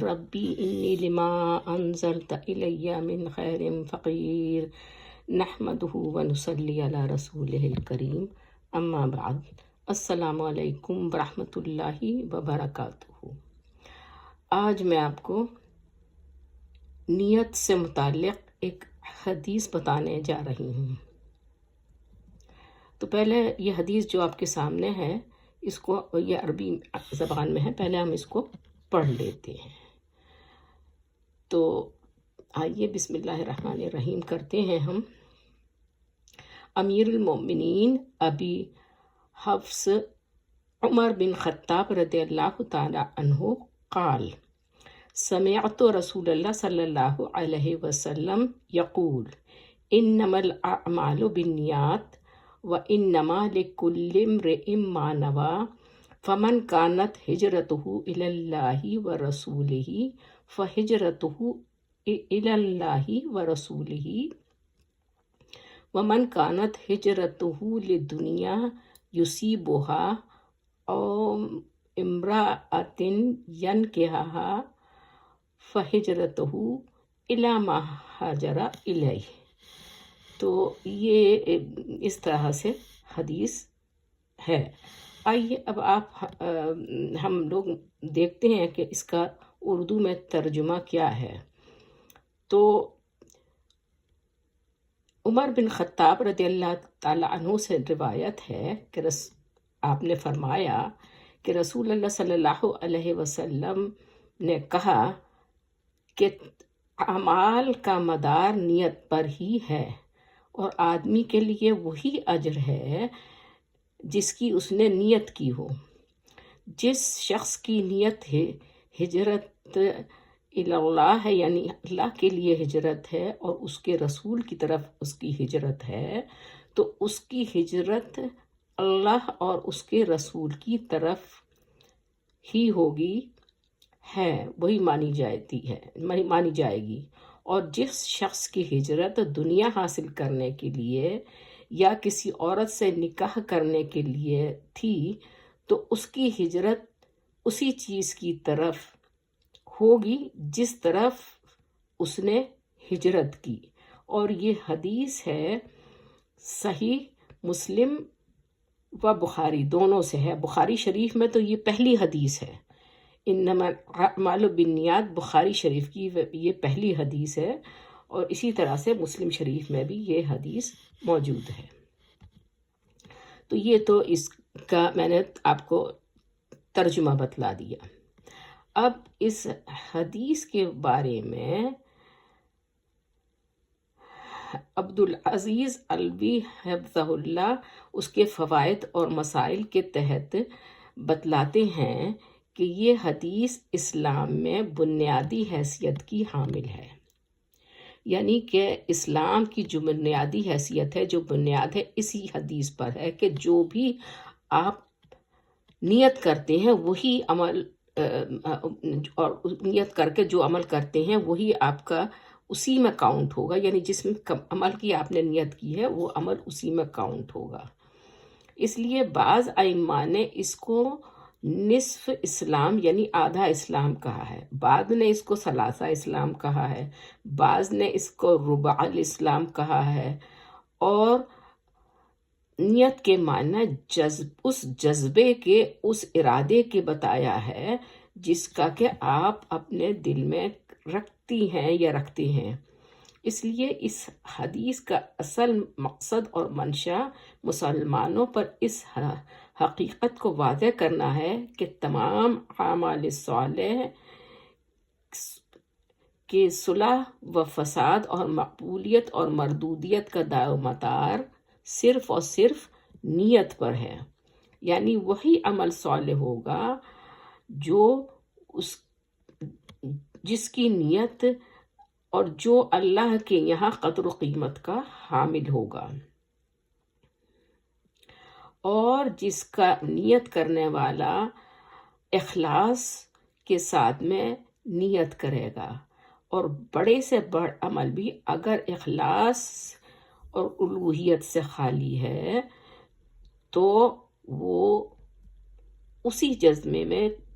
ربی انی لما انزلت الی من خیر فقیر نحمدہ ونصلی علی رسولہ الکریم اما بعد۔ السلام علیکم ورحمۃ اللہ وبرکاتہ۔ آج میں آپ کو نیت سے متعلق ایک حدیث بتانے جا رہی ہوں۔ تو پہلے یہ حدیث جو آپ کے سامنے ہے، اس کو یہ عربی زبان میں ہے، پہلے ہم اس کو پڑھ لیتے ہیں۔ تو آئیے بسم اللہ الرحمن الرحیم کرتے ہیں ہم۔ امیر المومنین ابی حفص عمر بن خطاب رضی اللہ تعالی عنہ قال سمعت رسول اللہ صلی اللہ علیہ وسلم یقول انما الاعمال بالنیات وانما لکل امرئ ما نوی فمن كانت ہجرته إلى الله ورسوله فہجرته إلى الله ورسوله ومن كانت ہجرته للدنيا يصيبها أو امرأة ينكحها فہجرته إلى ما هاجر إليه۔ تو یہ اس طرح سے حدیث ہے۔ آئیے اب ہم لوگ دیکھتے ہیں کہ اس کا اردو میں ترجمہ کیا ہے۔ تو عمر بن خطاب رضی اللہ تعالی عنہ سے روایت ہے کہ آپ نے فرمایا کہ رسول اللہ صلی اللہ علیہ وسلم نے کہا کہ اعمال کا مدار نیت پر ہی ہے، اور آدمی کے لیے وہی اجر ہے جس کی اس نے نیت کی ہو۔ جس شخص کی نیت ہے ہجرت اللہ ہے، یعنی اللہ کے لیے ہجرت ہے اور اس کے رسول کی طرف اس کی ہجرت ہے، تو اس کی ہجرت اللہ اور اس کے رسول کی طرف ہی ہوگی، ہے وہی مانی جائے گی۔ اور جس شخص کی ہجرت دنیا حاصل کرنے کے لیے یا کسی عورت سے نکاح کرنے کے لیے تھی، تو اس کی ہجرت اسی چیز کی طرف ہوگی جس طرف اس نے ہجرت کی۔ اور یہ حدیث ہے صحیح مسلم و بخاری دونوں سے ہے۔ بخاری شریف میں تو یہ پہلی حدیث ہے، انما الاعمال بالنیات بخاری شریف کی یہ پہلی حدیث ہے، اور اسی طرح سے مسلم شریف میں بھی یہ حدیث موجود ہے۔ تو یہ تو اس کا میں نے آپ کو ترجمہ بتلا دیا۔ اب اس حدیث کے بارے میں عبدالعزیز الوی حفظہ اللہ اس کے فوائد اور مسائل کے تحت بتلاتے ہیں کہ یہ حدیث اسلام میں بنیادی حیثیت کی حامل ہے، یعنی کہ اسلام کی جو بنیادی حیثیت ہے، جو بنیاد ہے، اسی حدیث پر ہے کہ جو بھی آپ نیت کرتے ہیں وہی عمل، اور نیت کر کے جو عمل کرتے ہیں وہی آپ کا اسی میں کاؤنٹ ہوگا، یعنی جس عمل کی آپ نے نیت کی ہے وہ عمل اسی میں کاؤنٹ ہوگا۔ اس لیے بعض ائمہ نے اس کو نصف اسلام یعنی آدھا اسلام کہا ہے، بعض نے اس کو ثلاثہ اسلام کہا ہے، بعض نے اس کو ربع الاسلام کہا ہے، اور نیت کے معنی اس جذبے کے، اس ارادے کے بتایا ہے جس کا کہ آپ اپنے دل میں رکھتی ہیں یا رکھتے ہیں۔ اس لیے اس حدیث کا اصل مقصد اور منشا مسلمانوں پر اس حقیقت کو واضح کرنا ہے کہ تمام اعمال صالح کے صلح و فساد اور مقبولیت اور مردودیت کا دار و مدار صرف اور صرف نیت پر ہے، یعنی وہی عمل صالح ہوگا جس کی نیت اور جو اللہ کے یہاں قدر و قیمت کا حامل ہوگا، اور جس کا نیت کرنے والا اخلاص کے ساتھ میں نیت کرے گا۔ اور بڑے سے بڑا عمل بھی اگر اخلاص اور الوہیت سے خالی ہے تو وہ اسی جذبے میں